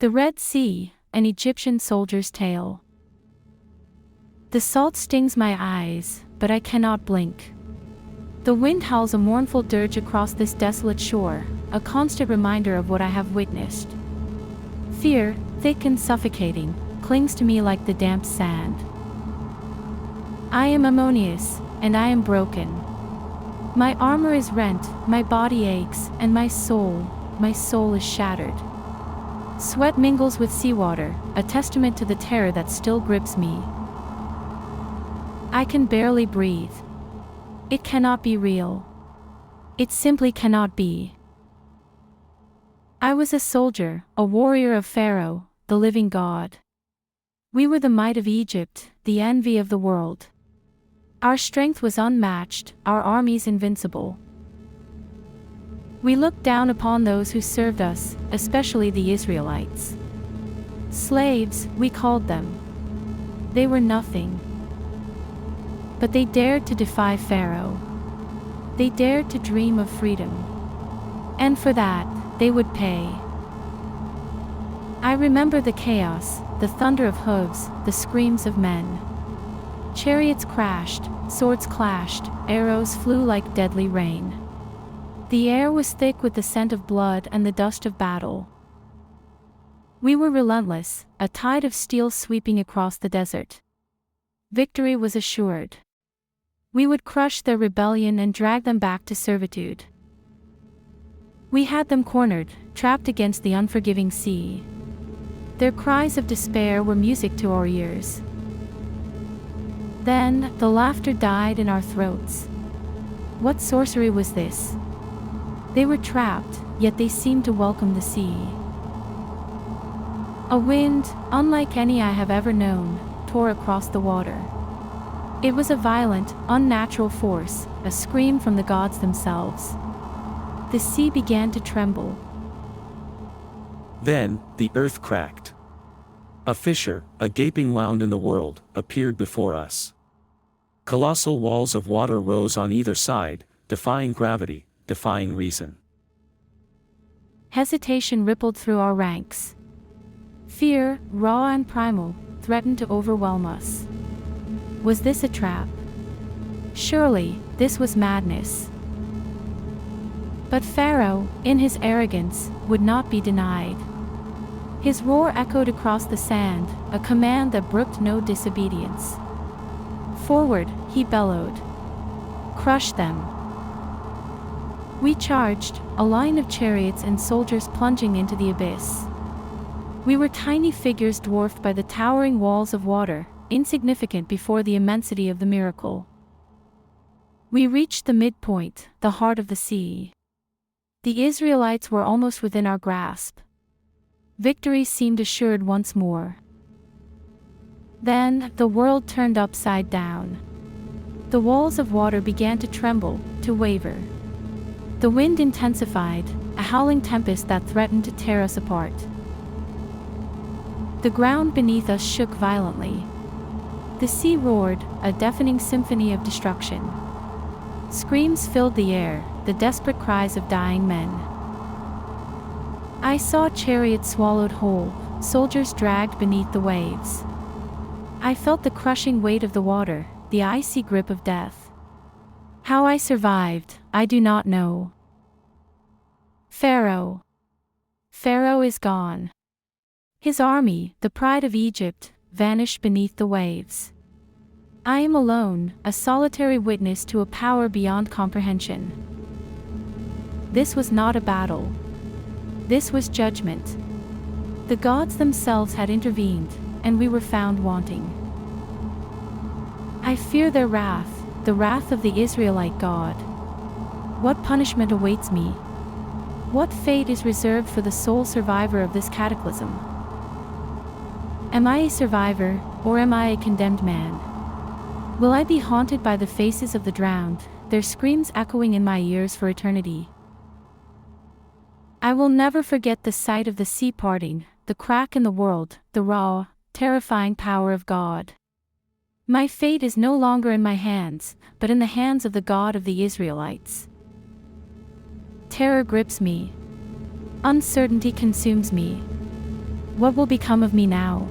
The Red Sea, an Egyptian soldier's tale. The salt stings my eyes, but I cannot blink. The wind howls a mournful dirge across this desolate shore, a constant reminder of what I have witnessed. Fear, thick and suffocating, clings to me like the damp sand. I am ammonious, and I am broken. My armor is rent, my body aches, and my soul is shattered. Sweat mingles with seawater, a testament to the terror that still grips me. I can barely breathe. It cannot be real. It simply cannot be. I was a soldier, a warrior of Pharaoh, the living God. We were the might of Egypt, the envy of the world. Our strength was unmatched, our armies invincible. We looked down upon those who served us, especially the Israelites. Slaves, we called them. They were nothing. But they dared to defy Pharaoh. They dared to dream of freedom. And for that, they would pay. I remember the chaos, the thunder of hooves, the screams of men. Chariots crashed, swords clashed, arrows flew like deadly rain. The air was thick with the scent of blood and the dust of battle. We were relentless, a tide of steel sweeping across the desert. Victory was assured. We would crush their rebellion and drag them back to servitude. We had them cornered, trapped against the unforgiving sea. Their cries of despair were music to our ears. Then, the laughter died in our throats. What sorcery was this? They were trapped, yet they seemed to welcome the sea. A wind, unlike any I have ever known, tore across the water. It was a violent, unnatural force, a scream from the gods themselves. The sea began to tremble. Then, the earth cracked. A fissure, a gaping wound in the world, appeared before us. Colossal walls of water rose on either side, defying gravity, defying reason. Hesitation rippled through our ranks. Fear, raw and primal, threatened to overwhelm us. Was this a trap? Surely, this was madness. But Pharaoh, in his arrogance, would not be denied. His roar echoed across the sand, a command that brooked no disobedience. Forward, he bellowed. Crush them. We charged, a line of chariots and soldiers plunging into the abyss. We were tiny figures dwarfed by the towering walls of water, insignificant before the immensity of the miracle. We reached the midpoint, the heart of the sea. The Israelites were almost within our grasp. Victory seemed assured once more. Then, the world turned upside down. The walls of water began to tremble, to waver. The wind intensified, a howling tempest that threatened to tear us apart. The ground beneath us shook violently. The sea roared, a deafening symphony of destruction. Screams filled the air, the desperate cries of dying men. I saw chariots swallowed whole, soldiers dragged beneath the waves. I felt the crushing weight of the water, the icy grip of death. How I survived, I do not know. Pharaoh is gone. His army, the pride of Egypt, vanished beneath the waves. I am alone, a solitary witness to a power beyond comprehension. This was not a battle. This was judgment. The gods themselves had intervened, and we were found wanting. I fear their wrath, the wrath of the Israelite God. What punishment awaits me? What fate is reserved for the sole survivor of this cataclysm? Am I a survivor, or am I a condemned man? Will I be haunted by the faces of the drowned, their screams echoing in my ears for eternity? I will never forget the sight of the sea parting, the crack in the world, the raw, terrifying power of God. My fate is no longer in my hands, but in the hands of the God of the Israelites. Terror grips me. Uncertainty consumes me. What will become of me now?